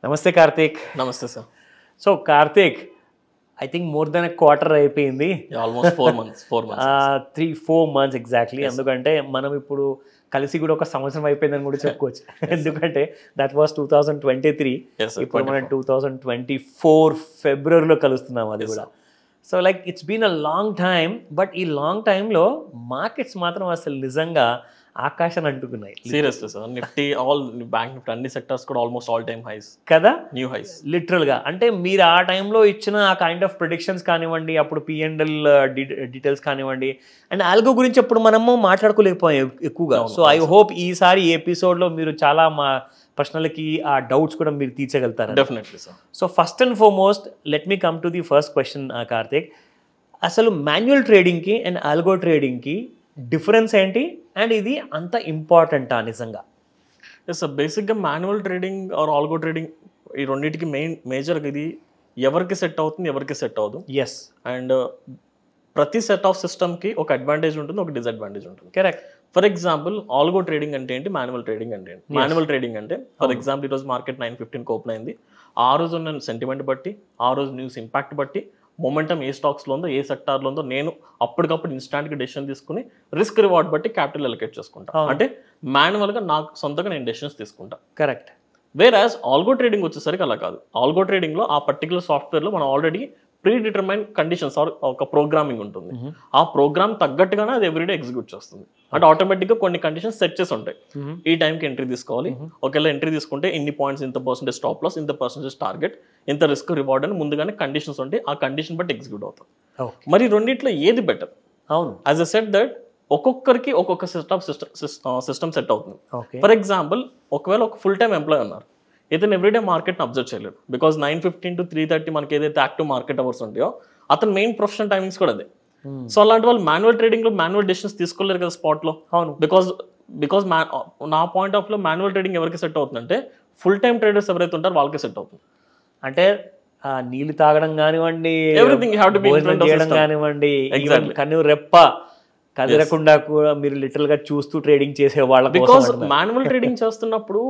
నమస్తే కార్తీక్. నమస్తే sir. So Karthik, I think more than quarter అయిపోయింది. Almost 4 months 3-4 months exactly. ఎందుకంటే మనం ఇప్పుడు కలిసి కూడా ఒక సంవత్సరం అయిపోయిందని కూడా చెప్పుకోవచ్చు. ఎందుకంటే దట్ వాస్ 2023. ఇప్పుడు మనం 2024 ఫిబ్రవరిలో కలుస్తున్నాం. అది కూడా so like it's been a long time. But ఈ లాంగ్ టైంలో మార్కెట్స్ మాత్రం అసలు నిజంగా ఆకాశాన్ని అంటుకున్నాయి. Seriously sir, Nifty all bank Nifty అన్ని సెక్టర్స్ కూడా ఆల్మోస్ట్ ఆల్ టైమ్ హైస్ కదా, న్యూ హైస్ లిటరల్గా. అంటే మీరు ఆ టైంలో ఇచ్చిన ఆ కైండ్ ఆఫ్ ప్రిడిక్షన్స్ కానివ్వండి, అప్పుడు P&L డీటెయిల్స్ కానివ్వండి, అండ్ ఆల్గో గురించి అప్పుడు మనము మాట్లాడుకోలేకపోయాం ఎక్కువగా. సో ఐ హోప్ ఈసారి ఎపిసోడ్లో మీరు చాలా మా ప్రశ్నలకి ఆ డౌట్స్ కూడా మీరు తీర్చగలుగుతారు. Definitely sir. So first and foremost let me come to the first question Karthik. అసలు మాన్యువల్ ట్రేడింగ్కి అండ్ ఆల్గో ట్రేడింగ్కి డిఫరెన్స్ ఏంటి, అండ్ ఇది అంత ఇంపార్టెంటా నిజంగా? ఎస్ సార్, బేసిక్గా manual trading or algo trading ఈ రెండింటికి మేజర్గా ఇది ఎవరికి సెట్ అవుతుంది, ఎవరికి సెట్ అవ్వదు. ఎస్. అండ్ ప్రతి సెట్ ఆఫ్ సిస్టమ్కి ఒక అడ్వాంటేజ్ ఉంటుంది, ఒక డిసడ్వాంటేజ్ ఉంటుంది. Correct. For example algo trading అంటే ఏంటి, మాన్యువల్ ట్రేడింగ్ అంటే ఏంటి? మాన్యువల్ ట్రేడింగ్ అంటే ఫర్ ఎగ్జాంపుల్ ఈరోజు మార్కెట్ 9:15 ఓపెన్ అయింది. ఆ రోజు ఉన్న సెంటిమెంట్ బట్టి, ఆ రోజు న్యూస్ ఇంపాక్ట్ బట్టి, మొమెంటం ఏ స్టాక్స్లో ఉందో, ఏ సెక్టార్లో ఉందో, నేను అప్పటికప్పుడు ఇన్స్టాంట్గా డెసిషన్ తీసుకుని రిస్క్ రివార్డ్ బట్టి క్యాపిటల్ అలొకేట్ చేసుకుంటా. అంటే మాన్యువల్గా నాకు సొంతంగా నేను డెసిషన్స్ తీసుకుంటా. కరెక్ట్. వేరాజ్ ఆల్గో ట్రేడింగ్ వచ్చేసరికి అలా కాదు. ఆల్గో ట్రేడింగ్లో ఆ పర్టికులర్ సాఫ్ట్వేర్లో మనం already predetermine conditions or ఒక ప్రోగ్రామింగ్ ఉంటుంది. ఆ ప్రోగ్రామ్ తగ్గట్టుగానే అది ఎవ్రీడే ఎగ్జిక్యూట్ చేస్తుంది. అంటే ఆటోమేటిక్గా కొన్ని కండిషన్స్ సెట్ చేసి ఉంటాయి. ఈ టైంకి ఎంట్రీ తీసుకోవాలి, ఒకవేళ ఎంట్రీ తీసుకుంటే ఇన్ని పాయింట్స్, ఇంత పర్సెంటేజ్ స్టాప్ లాస్, ఇంత పర్సెంటేజ్ టార్గెట్, ఇంత రిస్క్ రివార్డ్ అని ముందుగానే కండిషన్స్ ఉంటాయి. ఆ కండిషన్ బట్టి ఎగ్జిక్యూట్ అవుతుంది. మరి రెండిట్లో ఏది బెటర్? అవును, యాజ్ అ సెట్ దట్ ఒక్కొక్కరికి ఒక్కొక్క సిస్టమ్ సెట్ అవుతుంది. ఫర్ ఎగ్జాంపుల్ ఒకవేళ ఒక ఫుల్ టైమ్ ఎంప్లాయ్ ఉన్నారు, ఇతను ఎవ్రీడే మార్కెట్ని అబ్జర్వ్ చేయలేడు. బికాస్ 9:15 to 3:30 మనకి ఏదైతే యాక్టివ్ మార్కెట్ అవర్స్ ఉంటాయో అతను మెయిన్ ప్రొఫెషనల్ టైమింగ్స్ కూడా అదే. సో అలాంటి వాళ్ళు మాన్యువల్ ట్రేడింగ్లో మాన్యువల్ డెసిషన్స్ తీసుకోలేరు కదా స్పాట్లో. అవును. బికాస్ నా పాయింట్ ఆఫ్ లో మాన్యువల్ ట్రేడింగ్ ఎవరికి సెట్ అవుతుందంటే ఫుల్ టైమ్ ట్రేడర్స్ ఎవరైతే ఉంటారో వాళ్ళకి సెట్ అవుతుంది. అంటే నీళ్ళు తాగడం కానివ్వండి, everything you have to be in front of చేయడం కానివ్వండి, కన్ను రెప్ప కదలకుండా కూడా మీరు లిటరల్ గా చూస్తూ ట్రేడింగ్ చేసే వాళ్ళ. బికాస్ మాన్యువల్ ట్రేడింగ్ చేస్తున్నప్పుడు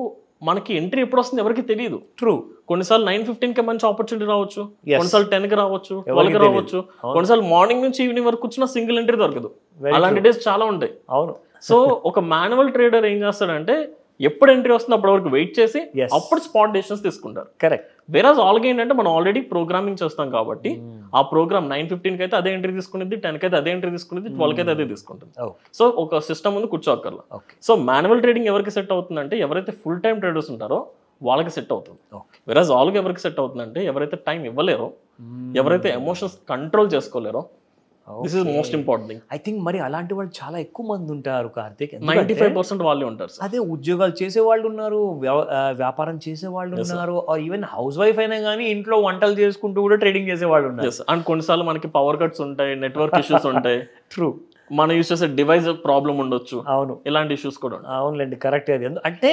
మనకి ఎంట్రీ ఎప్పుడు వస్తుంది ఎవరికి తెలియదు. ట్రూ. కొన్నిసార్లు 9:15 మంచి ఆపర్చునిటీ రావచ్చు, కొన్నిసార్లు 10 రావచ్చు, 12 రావచ్చు, కొన్నిసార్లు మార్నింగ్ నుంచి ఈవినింగ్ వరకు వచ్చిన సింగిల్ ఎంట్రీ దొరకదు. అలాంటి డేస్ చాలా ఉంటాయి. అవును. సో ఒక మాన్యువల్ ట్రేడర్ ఏం చేస్తాడంటే ఎప్పుడు ఎంట్రీ వస్తుందో అప్పటి వరకు వెయిట్ చేసి అప్పుడు స్పాట్ డెసిషన్స్ తీసుకుంటారు. కరెక్ట్. వేరాజ్ ఆల్గో ఏంటంటే మనం ఆల్రెడీ ప్రోగ్రామింగ్ చేస్తాం కాబట్టి ఆ ప్రోగ్రామ్ 9:15 అయితే అదే ఎంట్రీ తీసుకునేది, 10 అయితే అదే ఎంట్రీ తీసుకునేది, 12 అయితే అదే తీసుకుంటుంది. సో ఒక సిస్టమ్ ముందు కూర్చోక్కర్లా. సో మాన్యువల్ ట్రేడింగ్ ఎవరికి సెట్ అవుతుందంటే ఎవరైతే ఫుల్ టైమ్ ట్రేడర్స్ ఉంటారో వాళ్ళకి సెట్ అవుతుంది. వేరాజ్ ఆల్గో ఎవరికి సెట్ అవుతుందంటే ఎవరైతే టైం ఇవ్వలేరో, ఎవరైతే ఎమోషన్స్ కంట్రోల్ చేసుకోలేరో. This is most important thing. I think మరి అలాంటి వాళ్ళు చాలా ఎక్కువ మంది ఉంటారు కార్తిక్. 95% వాళ్ళే ఉంటారు. అదే ఉద్యోగాలు చేసే వాళ్ళు ఉన్నారు, వ్యాపారం చేసే వాళ్ళు ఉన్నారు, ఈవెన్ హౌస్ వైఫ్ అయినా కానీ ఇంట్లో వంటలు చేసుకుంటూ కూడా ట్రేడింగ్ చేసే వాళ్ళు ఉన్నారు. అండ్ కొన్నిసార్లు మనకి పవర్ కట్స్ ఉంటాయి, నెట్వర్క్ ఇష్యూస్ ఉంటాయి. ట్రూ. మనం యూస్ చేసే డివైస్ ప్రాబ్లం ఉండొచ్చు. అవును, ఇలాంటి ఇష్యూస్ కూడా ఉంటాయి. అవునులేండి, కరెక్ట్. అది అంటే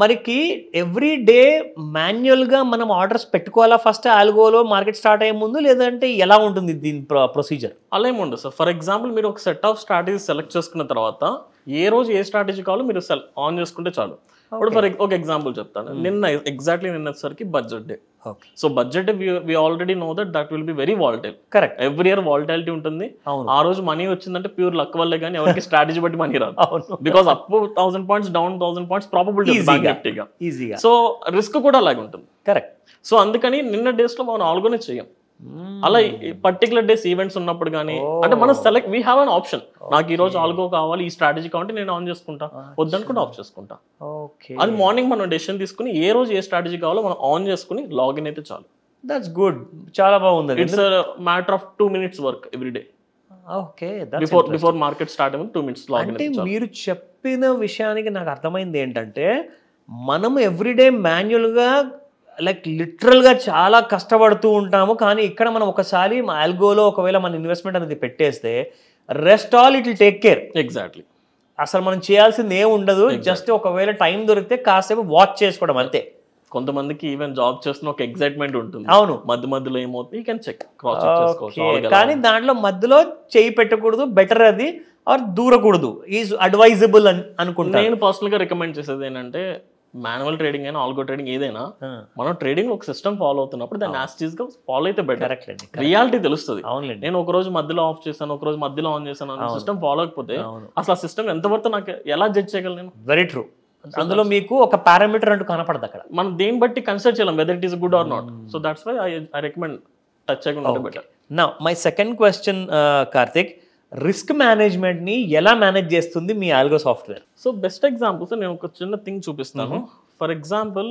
మనకి ఎవ్రీ డే మాన్యువల్గా మనం ఆర్డర్స్ పెట్టుకోవాలా ఫస్ట్ ఆల్గోలో మార్కెట్ స్టార్ట్ అయ్యే ముందు, లేదంటే ఎలా ఉంటుంది దీని ప్రొసీజర్? అలా ఏమి ఉండదు సార్. ఫర్ ఎగ్జాంపుల్ మీరు ఒక సెట్ ఆఫ్ స్ట్రాటజీ సెలెక్ట్ చేసుకున్న తర్వాత ఏ రోజు ఏ స్ట్రాటజీ కావాలో మీరు ఆన్ చేసుకుంటే చాలు. ఇప్పుడు ఒక ఎగ్జాంపుల్ చెప్తాను. ఎగ్జాక్ట్లీ నిన్న వచ్చేసరికి budget day. So budget day we already know that will be very volatile. Correct. Every year volatility ఉంటుంది. ఆ రోజు మనీ వచ్చిందంటే ప్యూర్ లక్ వల్లే కానీ ఎవరికి స్ట్రాటజీ బట్టి మనీ రాదు. Because up 1000 points, down 1000 points probability ఈజీగా. సో రిస్క్ కూడా అలాగే ఉంటుంది. కరెక్ట్. సో అందుకని నిన్న డేస్ లో మనం ఆల్గోనే చెయ్యం. అలా పర్టికులర్ డేస్ ఈవెంట్స్ ఉన్నప్పుడు కానీ అంటే మనం select we have an option. నాకు ఈ రోజు ఆల్గో కావాలి, ఈ స్ట్రాటజీ కావాలంటే నేను ఆన్ చేసుకుంటా, వద్దనుకుంటే ఆఫ్ చేసుకుంటా. అది మార్నింగ్ మనం డెసిషన్ తీసుకుని ఏ రోజు ఏ స్ట్రాటజీ కావాలో మనం ఆన్ చేసుకుని లాగిన్ అయితే చాలు. That's good. చాలా బాగుంది. It's matter of 2 minutes work every day. Okay. Before market start అయ్యి 2 minutes లాగిన్. అంటే మీరు చెప్పిన విషయానికి నాకు అర్థమైంది ఏంటంటే మనం ఎవ్రీడే మాన్యువల్గా లైక్ లిటరల్గా చాలా కష్టపడుతూ ఉంటాము, కానీ ఇక్కడ మనం ఒకసారి ఆల్గోలో ఒకవేళ మన ఇన్వెస్ట్మెంట్ అనేది పెట్టేస్తే rest all it will take care. Exactly. అసలు మనం చేయాల్సింది ఏం ఉండదు, జస్ట్ ఒకవేళ టైం దొరికితే కాసేపు వాచ్ చేసుకోవడం అంతే. కొంతమందికి ఈవెన్ జాబ్ చేస్తున్న ఒక ఎక్సైట్మెంట్ ఉంటుంది. అవును. మధ్యలో ఏమవుతుంది you can check, cross check చేసుకోవచ్చు. కానీ దాంట్లో మధ్యలో చేయి పెట్టకూడదు, బెటర్ అది ఆర్ దూరకూడదు, ఈజ్ అడ్వైజబుల్ అనుకుంటా. నేను పర్సనల్ గా రికమెండ్ చేసేది ఏంటంటే మాన్యువల్ ట్రేడింగ్ అయినా ఆల్గో ట్రేడింగ్ ఏదైనా మనం ట్రేడింగ్ ఒక సిస్టమ్ ఫాలో అవుతున్నప్పుడు దాన్ని యాస్టీస్ గా ఫాలో అయితే బెటర్. రియాలిటీ తెలుస్తుంది. నేను ఒక రోజు మధ్యలో ఆఫ్ చేశాను, ఒక రోజు మధ్యలో ఆన్ చేశాను, సిస్టమ్ ఫాలో అయిపోతే అసలు ఆ సిస్టమ్ ఎంతవరకు నాకు ఎలా జడ్జ్ చేయగలను నేను? Very true. అందులో మీకు ఒక పారామీటర్ అంటూ కనపడదు అక్కడ. మనం దేని బట్టి కన్సిడర్ చేయాలి whether it is good or not. So that's why I recommend touch చేయకుండా ఉంటే better. Now my second question Karthik, risk management ని ఎలా మేనేజ్ చేస్తుంది మీ algo software? So best examples నేను ఒక చిన్న థింగ్ చూపిస్తాను. ఫర్ ఎగ్జాంపుల్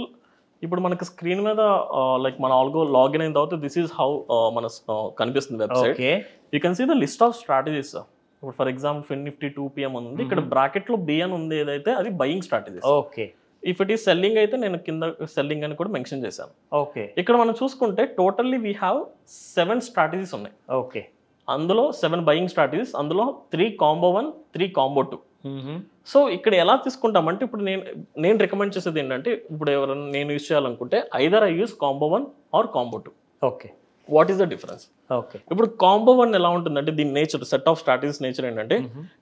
ఇప్పుడు మనకి స్క్రీన్ మీద లైక్ మన ఆల్గో లాగిన్ అయిన తర్వాత దిస్ ఈస్ హౌ మన కనిపిస్తుంది website. You can see the list of strategies. ఇప్పుడు for example Fin Nifty 2 PM ఉంది, ఇక్కడ బ్రాకెట్ లో బి అని ఉంది ఏదైతే అది buying strategies. Okay. If it is selling అయితే నేను కింద సెల్లింగ్ అని కూడా మెన్షన్ చేశాను. ఓకే. ఇక్కడ మనం చూసుకుంటే టోటల్లీ వీ హ్యావ్ 7 స్ట్రాటజీస్ ఉన్నాయి. ఓకే. అందులో 7 బయింగ్ స్ట్రాటజీస్, అందులో 3 కాంబో 1, 3 కాంబో 2. సో ఇక్కడ ఎలా తీసుకుంటామంటే ఇప్పుడు నేను రికమెండ్ చేసేది ఏంటంటే ఇప్పుడు ఎవరైనా నేను యూజ్ చేయాలనుకుంటే either I use combo 1 or combo 2. Okay. What is the difference? Okay. ఇప్పుడు కాంబో 1 ఎలా ఉంటుందంటే దీని nature, set of strategies nature ఏంటంటే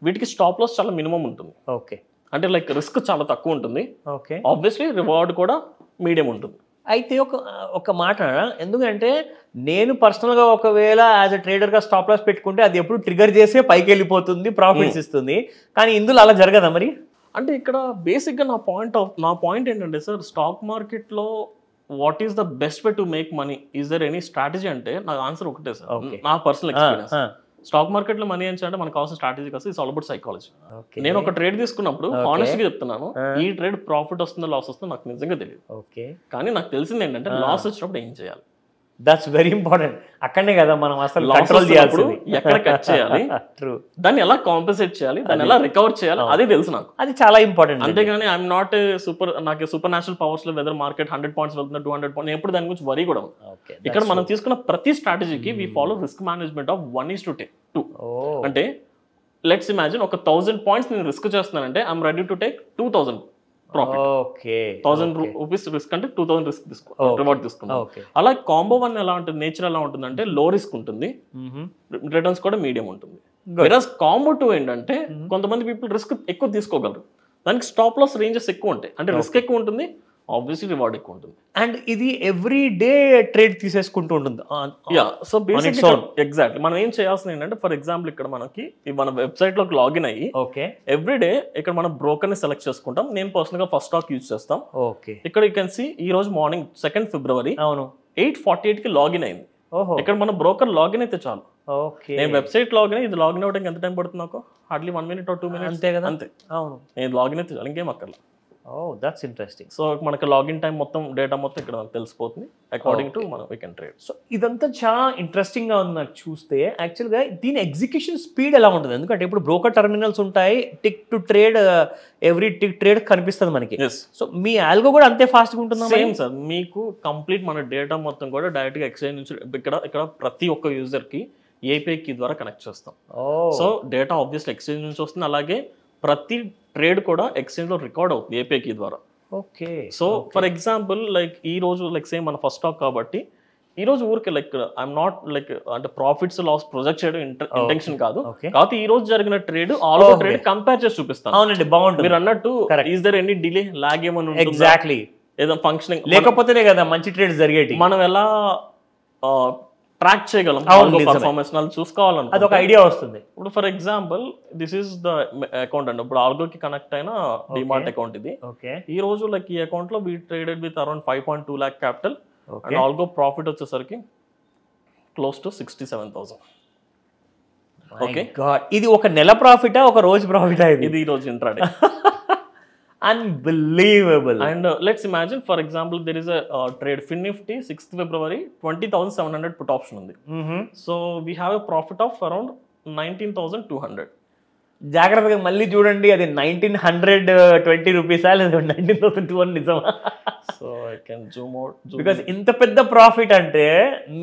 వీటికి స్టాప్ లాస్ చాలా మినిమం ఉంటుంది. ఓకే. అంటే లైక్ రిస్క్ చాలా తక్కువ ఉంటుంది. ఓకే. ఆబ్వియస్లీ రివార్డ్ కూడా మీడియం ఉంటుంది. అయితే ఒక మాట, ఎందుకంటే నేను పర్సనల్గా ఒకవేళ యాజ్ అ ట్రేడర్గా స్టాప్ లాస్ పెట్టుకుంటే అది ఎప్పుడు ట్రిగర్ చేసే పైకి వెళ్ళిపోతుంది, ప్రాఫిట్స్ ఇస్తుంది. కానీ ఇందులో అలా జరగదా మరి? అంటే ఇక్కడ బేసిక్గా నా పాయింట్ ఏంటంటే సార్, స్టాక్ మార్కెట్లో what is the best way to make money, is there any strategy అంటే నాకు ఆన్సర్ ఒకటే సార్, నా పర్సనల్ ఎక్స్పీరియన్స్. స్టాక్ మార్కెట్ లో మనీ అంటే మనకు కావాల్సిన స్ట్రాటజీ కాదు, ఇట్స్ ఆల్ అబౌట్ సైకాలజీ. నేను ఒక ట్రేడ్ తీసుకున్నప్పుడు హానెస్ట్ గా చెప్తున్నాను, ఈ ట్రేడ్ ప్రాఫిట్ వస్తుందో లాస్ వస్తుందో నాకు నిజంగా తెలియదు. కానీ నాకు తెలిసింది ఏంటంటే లాస్ వచ్చినప్పుడు ఏం చేయాలి. That's very important. అక్కడనే కదా మనం అసలు కంట్రోల్ చేయాల్సింది. ఎక్కడ కట్ చేయాలి, దాన్ని ఎలా కాంపెన్సేట్ చేయాలి, దాన్ని ఎలా రికవర్ చేయాలి, అది తెలుసు నాకు. అది చాలా ఇంపార్టెంట్. అంతేగాని ఐఎమ్ నాట్ నాకు సూపర్ న్యాచురల్ పవర్స్ లో వెదర్ మార్కెట్ 100 పాయింట్స్ వెళ్తున్నా 200 పాయింట్స్, నేను ఎప్పుడు దాని గురించి వరీ కూడా. ఇక్కడ మనం తీసుకున్న ప్రతి స్ట్రాటజీకి we follow risk management of 1:2. అంటే లెట్స్ ఇమాజిన్ ఒక 1000 పాయింట్స్ నేను రిస్క్ చేస్తున్నానంటే I'm ready to take 2000 profit. Okay. 1000 rupees risk అంటే 2000 రిస్క్ రివార్డ్ తీసుకున్నాం. అలా కాంబో 1 ఎలా ఉంటుంది, నేచర్ ఎలా ఉంటుంది అంటే లో రిస్క్ ఉంటుంది, రిటర్న్స్ కూడా మీడియం ఉంటుంది. వెరస్ కాంబో 2 ఏంటంటే కొంతమంది పీపుల్ రిస్క్ ఎక్కువ తీసుకోగలరు, దానికి స్టాప్ లాస్ రేంజెస్ ఎక్కువ ఉంటాయి. అంటే రిస్క్ ఎక్కువ ఉంటుంది, ఆబ్వియస్లీ రివార్డ్ ఎక్కువ ఉంటుంది. అండ్ ఇది ఎవ్రీ డే ట్రేడ్ తీసేసుకుంటూ ఉంటుంది. సో బేసిక్గా ఎగ్జాక్ట్లీ మనం ఏం చేయాల్సింది ఏంటంటే, ఫర్ ఎగ్జాంపుల్ ఇక్కడ మనకి మన వెబ్సైట్ లోకి లాగిన్ అయ్యి ఎవ్రీ డే ఇక్కడ మనం బ్రోకర్ ని సెలెక్ట్ చేసుకుంటాం. నేను పర్సనల్ గా ఫస్ట్ స్టాక్ యూజ్ చేస్తాం. ఇక్కడ యూ కెన్ సీ ఈ రోజు మార్నింగ్ 2 February 8:48 కి లాగిన్ అయింది. ఇక్కడ మన బ్రోకర్ లాగిన్ అయితే చాలు. నేను వెబ్సైట్ లాగిన్ ఇది లాగిన్ అవ్వడానికి ఎంత టైం పడుతుంది నాకు? Hardly 1 minute or 2 minutes. అంతే కదా. అంతే. అవును, నేను లాగిన్ అయితే చాలు, ఇంకేం అక్కర్లేదు. That's interesting. సో మనకి లాగిన్ టైం మొత్తం డేటా మొత్తం ఇక్కడ తెలిసిపోతుంది అకార్డింగ్ టు మనం వీ కెన్ ట్రేడ్. సో ఇదంతా చాలా ఇంట్రెస్టింగ్ గా ఉంది నాకు చూస్తే. యాక్చువల్గా దీని ఎగ్జిక్యూషన్ స్పీడ్ ఎలా ఉంటుంది? ఎందుకంటే ఇప్పుడు బ్రోకర్ టెర్మినల్స్ ఉంటాయి, tick to trade every tick trade కనిపిస్తుంది మనకి. సో మీ ఆల్గో కూడా అంతే ఫాస్ట్గా ఉంటుంది? సేమ్ సార్, మీకు కంప్లీట్ మన డేటా మొత్తం కూడా డైరెక్ట్గా ఎక్స్చేంజ్ నుంచి ఇక్కడ ప్రతి ఒక్క యూజర్కి ఏపీఐ కీ ద్వారా కనెక్ట్ చేస్తాం. సో డేటా ఆబ్వియస్లీ ఎక్స్చేంజ్ నుంచి వస్తుంది, అలాగే ప్రతి ట్రేడ్ కూడా ఎక్స్చేంజ్ లో రికార్డ్ అవుతుంది ఏపీఐ కీ ద్వారా. Okay. So for example like ఈ రోజు లైక్ సేమ్ మన ఫస్ట్ స్టాక్ కాబట్టి ఈ రోజు ఊరికి లైక్ ఐఎమ్ నాట్ లైక్ అంటే ప్రాఫిట్స్ లాస్ ప్రొజెక్ట్ చేయడం ఇంటెన్షన్ కాదు, కాబట్టి ఈ రోజు జరిగిన trade all over trade compare చేసి చూపిస్తాను. అవునండి, బాగుంటుంది. మీరు అన్నట్టు is there any delay, lag ఏమన్నా ఉంటుందా? ఎగ్జాక్ట్లీ. ఏదో ఫంక్షనింగ్ లేకపోతేనే కదా మంచి ట్రేడ్ జరిగేటి. మనం ఎలా ట్రాక్ చేయగలం పర్ఫార్మెన్స్ చూసుకోవాలని అది ఒక ఐడియా వస్తుంది. ఇప్పుడు for example this is the account అండి, ఇప్పుడు ఆల్గోకి కనెక్ట్ అయిన డిమార్ట్ అకౌంట్ ఇది. ఈ రోజు లైక్ ఈ అకౌంట్ లో we traded with around 5.2 lakh capital and algo profit వచ్చేసరికి క్లోజ్ టు 67,000. ఓకే, ఇది ఒక నెల ప్రాఫిటా ఒక రోజు ప్రాఫిటా? ఇది ఈ రోజు intraday. Unbelievable. And let's imagine, for example, there is a trade Fin Nifty 6th February 20,700 put option ఉంది. So we have a profit of around 19,200. జాగ్రత్తగా మళ్ళీ చూడండి, అది 1,920 రూపీసా లేదా 19,200 నిజమా? So I can Zoom out because ఇంత పెద్ద ప్రాఫిట్ అంటే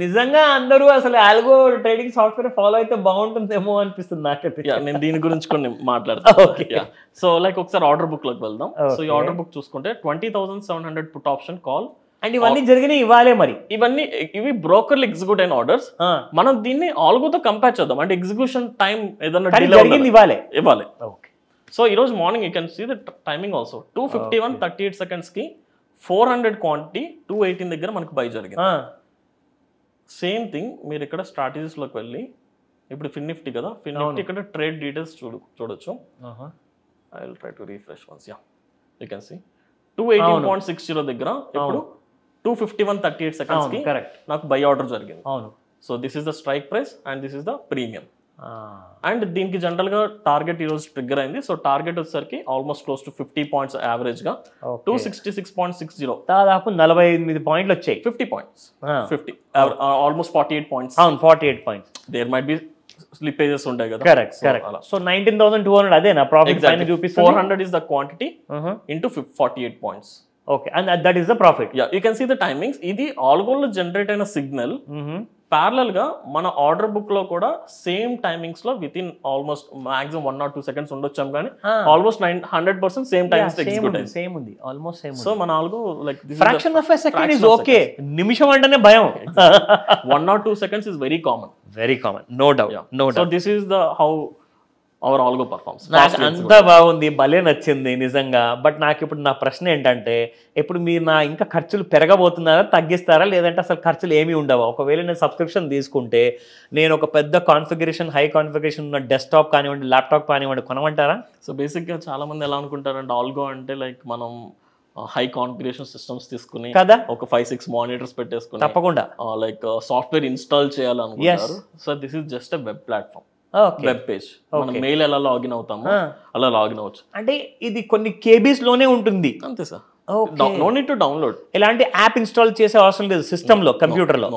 నిజంగా అందరూ అసలు ఆల్గో ట్రేడింగ్ సాఫ్ట్వేర్ ఫాలో అయితే బాగుంటుందేమో అనిపిస్తుంది నాకైతే. నేను దీని గురించి కొన్ని మాట్లాడతాను. సో లైక్ ఒకసారి ఆర్డర్ బుక్ లోకి వెళ్దాం. సో ఈ ఆర్డర్ బుక్ చూసుకుంటే 20,700 పుట్ ఆప్షన్ కాల్ అండ్ ఇవన్నీ జరిగినాయి ఇవ్వాలే. మరి ఇవి బ్రోకర్లు ఎగ్జిక్యూట్ అయిన ఆర్డర్స్. మనం దీన్ని ఆల్గోతో కంపేర్ చేద్దాం. అంటే ఎగ్జిక్యూషన్ టైం ఏదైనా ఇవ్వాలి. ఓకే. సో ఈరోజు morning you can see the timing also 2:51:38 సెకండ్స్కి 400 క్వాంటిటీ 218 దగ్గర మనకు బై జరిగింది. సేమ్ థింగ్ మీరు ఇక్కడ స్ట్రాటజీస్లోకి వెళ్ళి ఇప్పుడు ఫిన్నిఫ్టీ కదా, ఫిన్నిఫ్టీ ఇక్కడ ట్రేడ్ డీటెయిల్స్ చూడొచ్చు. I will try to refresh once. Ya you can see 218.60 దగ్గర ఇప్పుడు 2:51:38 సెకండ్స్కి నాకు బై ఆర్డర్ జరిగింది. So this is the strike price and this is the premium. And దీనికి జనరల్ గా టార్గెట్ ఈ రోజు ట్రిగ్గర్ అయింది. సో టార్గెట్ వచ్చేసరికి almost close to 50 points average గా 266.60, దాదాపు 48 పాయింట్లు వచ్చాయి. 50 points, 50 almost 48 points. 48 points. There might be స్లిప్పేజెస్ ఉంటాయి కదా. కరెక్ట్. సో 19,200 అదే నా ప్రాఫిట్ పైన చూపిస్తుంది. 400 is the quantity into 48 points. Okay, and that is the profit. Yeah, you can see the timings. ఇది ఆల్గోలో జనరేట్ అయిన సిగ్నల్ ప్యారలల్ గా మన ఆర్డర్ బుక్ లో కూడా సేమ్ టైమింగ్స్ లో with in almost maximum 1 or 2 seconds ఉండొచ్చాం, కానీ ఆల్మోస్ట్ 100% సేమ్ టైమింగ్స్ ఎగ్జిక్యూట్ అయింది. Same ఉంది, ఆల్మోస్ట్ సేమ్. సో మన algo like fraction of a second is okay. నిమిషం అంటేనే భయం. 1 or 2 seconds is very common. No doubt. So this is the how our algo performs. నాకు అంతా బాగుంది, భలే నచ్చింది నిజంగా. బట్ నాకు ఇప్పుడు నా ప్రశ్న ఏంటంటే, ఇప్పుడు మీరు నా ఇంకా ఖర్చులు పెరగబోతున్నారా, తగ్గిస్తారా, లేదంటే అసలు ఖర్చులు ఏమీ ఉండవా? ఒకవేళ నేను సబ్స్క్రిప్షన్ తీసుకుంటే నేను ఒక పెద్ద కాన్ఫిగరేషన్, హై కాన్ఫిగరేషన్ ఉన్న డెస్క్టాప్ కానివ్వండి, ల్యాప్టాప్ కానివ్వండి కొనమంటారా? సో బేసిక్గా చాలా మంది ఎలా అనుకుంటారంటే ఆల్గో అంటే లైక్ మనం హై కాన్ఫిగరేషన్ సిస్టమ్స్ తీసుకుని కదా ఒక 5-6 మానిటర్స్ పెట్టేసుకుని తప్పకుండా లైక్ సాఫ్ట్వేర్ ఇన్స్టాల్ చేయాలనుకుంటారు. So this is just a web platform, web page. మనం మెయిల్ ఎలా లాగిన్ అవుతామో అలా లాగిన్ అవ్వచ్చు. అంటే ఇది కొన్ని కేబీస్ లోనే ఉంటుంది అంతే sir. No need to download. ఎలాంటి యాప్ ఇన్స్టాల్ చేసే అవసరం లేదు సిస్టమ్ లో, కంప్యూటర్ లో.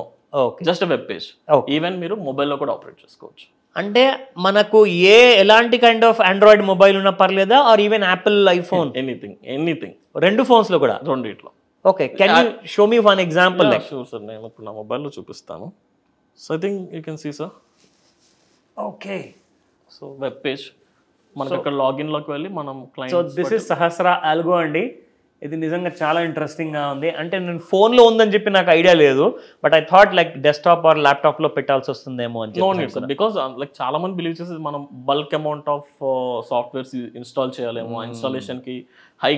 Just web page. ఈవెన్ మీరు మొబైల్లో కూడా ఆపరేట్ చేసుకోవచ్చు. అంటే మనకు ఎలాంటి కైండ్ ఆఫ్ ఆండ్రాయిడ్ మొబైల్ ఉన్నా పర్లేదా, or even Apple iPhone? Anything. రెండు ఫోన్స్ లో కూడా? రెండిట్లో. Okay, can you show me one example? Sure sir, నేను ఇప్పుడు నా మొబైల్లో చూపిస్తాను. So I think you can see sir. Okay, so web page మనకి అక్కడ లాగిన్ లోకి వెళ్ళి మనం client. So this is Sahasra algo అండి. ఇది నిజంగా చాలా ఇంట్రెస్టింగ్ గా ఉంది. అంటే నేను ఫోన్ లో ఉందని చెప్పి నాకు ఐడియా లేదు, but I thought like desktop or laptop లో పెట్టాల్సి వస్తుందేమో అని. No need sir, because like చాలా మంది బిలీవ్ చేసి మనం bulk amount of softwares install చేయాలేమో, ఇన్స్టాలేషన్ కి హై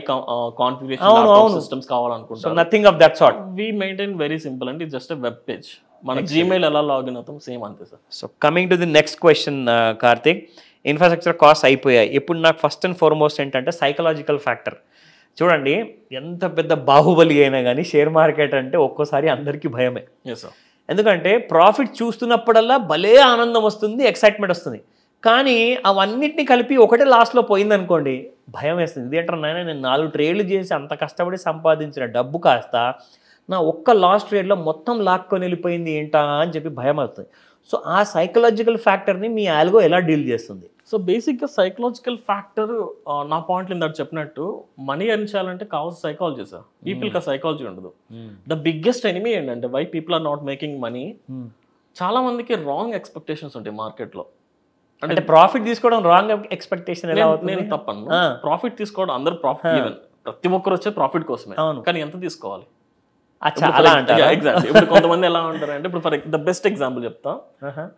కాన్ఫిగరేషన్ సిస్టమ్స్ కావాలనుకుంటాం. Nothing of that sort. We maintain very simple అండి, జస్ట్ ఎ వెబ్ పేజ్. మన జీమెయిల్ ఎలా లాగిన్ అవుతాం సేమ్ అంతే sir. So coming to the next question Karthik, infrastructure cost అయిపోయాయి. ఇప్పుడు నాకు ఫస్ట్ అండ్ ఫార్మోస్ట్ ఏంటంటే సైకలాజికల్ ఫ్యాక్టర్. చూడండి, ఎంత పెద్ద బాహుబలి అయినా కానీ షేర్ మార్కెట్ అంటే ఒక్కోసారి అందరికీ భయమే. ఎందుకంటే ప్రాఫిట్ చూస్తున్నప్పుడల్లా భలే ఆనందం వస్తుంది, ఎక్సైట్మెంట్ వస్తుంది. కానీ అవన్నిటిని కలిపి ఒకటే లాస్ట్లో పోయిందనుకోండి, భయం వేస్తుంది. ఇదేంటారు నాయన, నేను 4 ట్రేడ్లు చేసి అంత కష్టపడి సంపాదించిన డబ్బు కాస్త నా ఒక్క లాస్ట్ ట్రేడ్లో మొత్తం లాక్కొని వెళ్ళిపోయింది ఏంటా అని చెప్పి భయం అవుతుంది. సో ఆ సైకలాజికల్ ఫ్యాక్టర్ని మీ ఆల్గో ఎలా డీల్ చేస్తుంది? సో బేసిక్గా సైకలాజికల్ ఫ్యాక్టర్ నా పాయింట్లు ఇందాక చెప్పినట్టు మనీ ఎర్న్ చేయాలంటే కావాల్సిన సైకాలజీ సార్. పీపుల్కి ఆ సైకాలజీ ఉండదు. ద బిగ్గెస్ట్ ఎనిమీ ఏంటంటే why people are not making money, చాలా మందికి రాంగ్ ఎక్స్పెక్టేషన్స్ ఉంటాయి మార్కెట్లో. అంటే ప్రాఫిట్ తీసుకోవడం రాంగ్ ఎక్స్పెక్టేషన్ ఎలా అవుతుంది? నేను తప్పను. ప్రాఫిట్ తీసుకోవడం అందరూ ప్రాఫిట్, ఈవెన్ ప్రతి ఒక్కరు వచ్చే ప్రాఫిట్ కోసమే, కానీ ఎంత తీసుకోవాలి? ఎగ్జాక్ట్లీ. ఇప్పుడు కొంతమంది ఎలా ఉంటారు అంటే, ఇప్పుడు ఫర్ ద బెస్ట్ ఎగ్జాంపుల్ చెప్తా.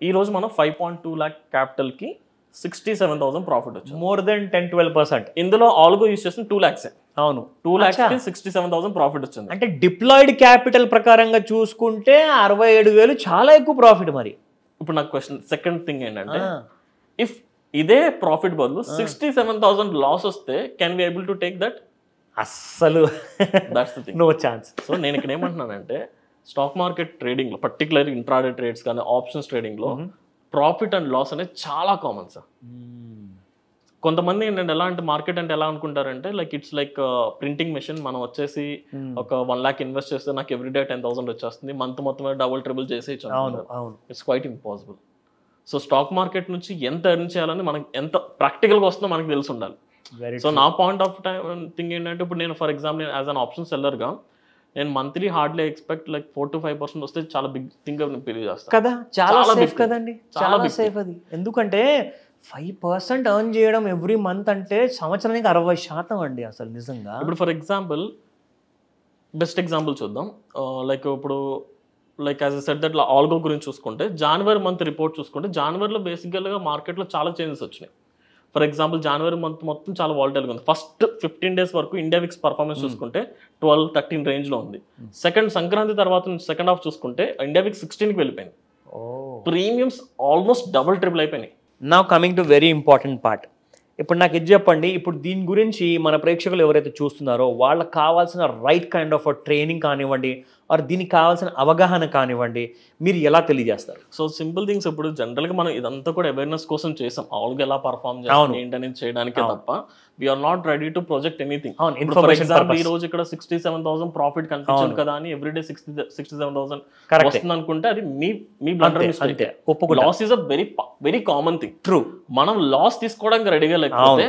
ఈ రోజు మనం 5.2 lakh క్యాపిటల్ కి 67,000 ప్రాఫిట్ వచ్చింది. More than 10-12%. ఇందులో ఆల్గో యూస్ చేసిన 2 lakhs. అవును, 2 lakhs కి 67,000 ప్రాఫిట్ వచ్చింది. అంటే డిప్లాయిడ్ క్యాపిటల్ ప్రకారంగా చూసుకుంటే 67,000 చాలా ఎక్కువ ప్రాఫిట్. మరి ఇప్పుడు నాకు క్వశ్చన్, సెకండ్ థింగ్ ఏంటంటే, ఇఫ్ ఇదే ప్రాఫిట్ బదులు 67,000 లాస్ వస్తే can we able to take that? అస్సలు that's the thing, no chance. So నేను ఇక్కడ ఏమంటున్నానంటే, స్టాక్ మార్కెట్ ట్రేడింగ్ లో, పర్టికులర్ ఇంట్రాడే ట్రేడ్స్ కానీ ఆప్షన్స్ ట్రేడింగ్ లో ప్రాఫిట్ అండ్ లాస్ అనేది చాలా కామన్ సార్. కొంతమంది ఏంటంటే ఎలా అంటే, మార్కెట్ అంటే ఎలా అనుకుంటారంటే like it's like printing machine. మనం వచ్చేసి ఒక 1 lakh ఇన్వెస్ట్ చేస్తే నాకు ఎవ్రీడే 10,000 వచ్చేస్తుంది, మంత్ మొత్తం డబుల్ ట్రిబుల్ చేసి it's quite impossible. So stock market నుంచి ఎంత ఎర్న్ చేయాలని మనకి ఎంత ప్రాక్టికల్గా వస్తుందో మనకి తెలిసి ఉండాలి. సో నా పాయింట్ ఆఫ్ థింగ్ ఏంటంటే, ఇప్పుడు నేను ఫర్ ఎగ్జాంపుల్ నేను యాజ్ అన్ ఆప్షన్ సెల్లర్గా నేను monthly hardly expect like 4 to 5% వస్తే చాలా బిగ్ థింగ్ బిలీవ్ చేస్తాను కదా. చాలా సేఫ్ కదండి, చాలా సేఫ్ అది. ఎందుకంటే 5% ఎర్న్ చేయడం ఎవ్రీ మంత్ అంటే సంవత్సరానికి 60% అండి అసలు నిజంగా. ఇప్పుడు ఫర్ ఎగ్జాంపుల్ బెస్ట్ ఎగ్జాంపుల్ చూద్దాం. లైక్ ఇప్పుడు like as a set that algo గురించి చూసుకుంటే, జనవరి మంత్ రిపోర్ట్ చూసుకుంటే, జనవరిలో బేసికల్గా మార్కెట్లో చాలా చేంజెస్ వచ్చినాయి. ఫర్ ఎగ్జాంపుల్ జనవరి మంత్ మొత్తం చాలా వాలటైల్గా ఉంది. ఫస్ట్ 15 days వరకు ఇండియా విక్స్ పర్ఫార్మెన్స్ చూసుకుంటే 12-13 రేంజ్లో ఉంది. సెకండ్ సంక్రాంతి తర్వాత నుంచి సెకండ్ హాఫ్ చూసుకుంటే ఇండియా విక్స్ 16కి వెళ్ళిపోయింది. ప్రీమియమ్స్ ఆల్మోస్ట్ డబుల్ ట్రిపుల్ అయిపోయినాయి. Now coming to very important part. ఇప్పుడు నాకు ఇది చెప్పండి, ఇప్పుడు దీని గురించి మన ప్రేక్షకులు ఎవరైతే చూస్తున్నారో వాళ్ళకి కావాల్సిన రైట్ కైండ్ ఆఫ్ ట్రైనింగ్ కానివ్వండి, ఆర్ దీనికి కావాల్సిన అవగాహన కానివ్వండి, మీరు ఎలా తెలియజేస్తారు? సో సింపుల్ థింగ్స్, ఇప్పుడు జనరల్గా మనం ఇదంతా కూడా అవేర్నెస్ కోసం చేసాం, ఆల్గా ఎలా పర్ఫార్మ్ చేస్తాం ఏంటనేది చేయడానికే తప్ప we are not ready to project anything. ఈ రోజు ఇక్కడ 67,000 ప్రాఫిట్ కనిపించింది కదా అని ఎవ్రీడే 67,000 వస్తుంది అనుకుంటే అది మీ blunder mistake. Loss is a very common thing. True. మనం లాస్ తీసుకోవడానికి రెడీగా లేకపోతే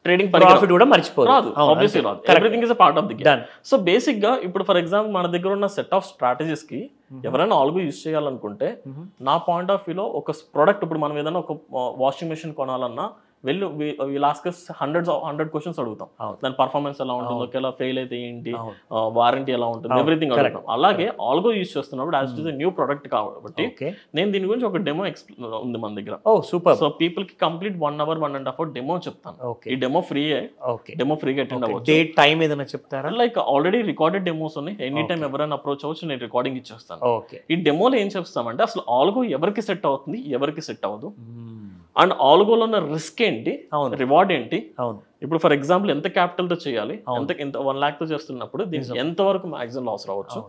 ట్రేడింగ్ ప్రాఫిట్ కూడా మర్చిపోదు. రాదు, ఆబ్వియస్లీ రాదు. Everything is a part of the game. So basic గా ఇప్పుడు ఫర్ ఎగ్జాంపుల్ మన దగ్గర ఉన్న సెట్ ఆఫ్ స్ట్రాటజీస్ కి ఎవరైనా ఆల్గో యూజ్ చేయాలనుకుంటే నా పాయింట్ ఆఫ్ వ్యూలో ఒక ప్రోడక్ట్, ఇప్పుడు మనం ఏదైనా ఒక వాషింగ్ మెషిన్ కొనాలన్నా హండ్రెడ్ క్వశ్చన్స్ అడుగుతాం. దాని పర్ఫార్మెన్స్ ఎలా ఉంటుంది, ఒకవేళ ఫెయిల్ అయితే ఏంటి, వారంటీ ఎలా ఉంటుంది, ఎవ్రీథింగ్ అడుగుతాం. అలాగే ఆల్గో యూజ్ చేస్తున్నప్పుడు as it is new product కాబట్టి నేను దీని గురించి ఒక డెమో ఉంది మన దగ్గర. సో పీపుల్ కి కంప్లీట్ 1 hour 1.5 hour డెమో చెప్తాను. ఈ డెమో ఫ్రీగా అటెండ్ అవ్వచ్చు. డేట్ టైం ఏదైనా చెప్తారా? లైక్ ఆల్రెడీ రికార్డెడ్ డెమోస్ ఉన్నాయి, ఎనీ టైం ఎవరైనా అప్రోచ్ అవ్వచ్చు, నేను రికార్డింగ్ ఇచ్చేస్తాను. ఈ డెమోలో ఏం చెప్తామంటే అసలు ఆల్గో ఎవరికి సెట్ అవుతుంది, ఎవరికి సెట్ అవ్వదు, అండ్ ఆల్గోలో ఉన్న రిస్క్ ఏంటి, రివార్డ్ ఏంటి. ఇప్పుడు ఫర్ ఎగ్జాంపుల్ ఎంత క్యాపిటల్ తో చేయాలి, ఎంత 1 lakh తో చేస్తున్నప్పుడు దీనికి ఎంత వరకు మాక్సిమం లాస్ రావచ్చు,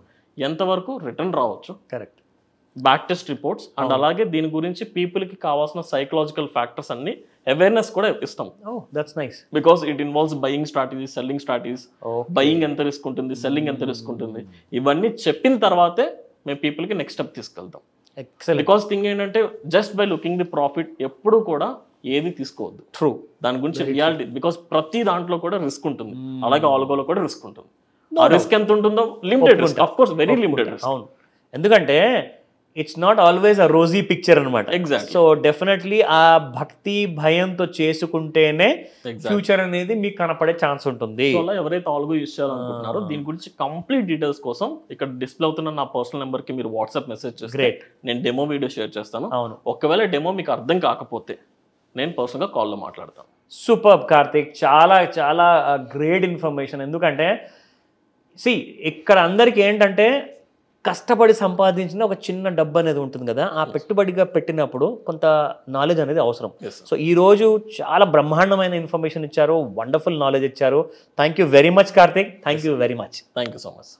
ఎంత వరకు రిటర్న్ రావచ్చు, correct, back test reports, and అలాగే దీని గురించి పీపుల్ కి కావాల్సిన సైకలాజికల్ ఫ్యాక్టర్స్ అన్ని అవేర్నెస్ కూడా ఇస్తాం. Because it involves buying strategies, selling strategies, buying ఎంత రిస్క్ ఉంటుంది, సెల్లింగ్ ఎంత రిస్క్ ఉంటుంది, ఇవన్నీ చెప్పిన తర్వాతే మేము పీపుల్ కి నెక్స్ట్ స్టెప్ తీసుకెళ్తాం. బికాస్ థింగ్ ఏంటంటే just by looking the profit ఎప్పుడు కూడా ఏది తీసుకోవద్దు. ట్రూ. దాని గురించి రియాలిటీ, బికాస్ ప్రతి దాంట్లో కూడా రిస్క్ ఉంటుంది, అలాగే ఆల్గోలో కూడా రిస్క్ ఉంటుంది. ఆ రిస్క్ ఎంత ఉంటుందో limited risk, of course very limited risk. అవును, ఎందుకంటే it's not always a rosy picture అనమాట. ఎగ్జాక్ట్లీ. సో డెఫినెట్లీ ఆ భక్తి భయంతో చేసుకుంటేనే ఫ్యూచర్ అనేది మీకు కనపడే ఛాన్స్ ఉంటుంది. సో అలా ఎవరైతే ఆల్గో యూజ్ చేయాలనుకుంటున్నారో దీని గురించి కంప్లీట్ డీటెయిల్స్ కోసం ఇక్కడ డిస్ప్లే అవుతున్న నా పర్సనల్ నెంబర్ కి మీరు వాట్సాప్ మెసేజ్ చేస్తే నేను డెమో వీడియో షేర్ చేస్తాను. అవును, ఒకవేళ డెమో మీకు అర్థం కాకపోతే నేను పర్సనల్ గా కాల్లో మాట్లాడతాను. సూపర్ కార్తిక్, చాలా చాలా గ్రేట్ ఇన్ఫర్మేషన్. ఎందుకంటే ఇక్కడ అందరికి ఏంటంటే కష్టపడి సంపాదించిన ఒక చిన్న డబ్బు అనేది ఉంటుంది కదా, ఆ పెట్టుబడిగా పెట్టినప్పుడు కొంత నాలెడ్జ్ అనేది అవసరం. సో ఈ రోజు చాలా బ్రహ్మాండమైన ఇన్ఫర్మేషన్ ఇచ్చారు, వండర్ఫుల్ నాలెడ్జ్ ఇచ్చారు. Thank you very much Karthik, thank you very much. Thank you so much.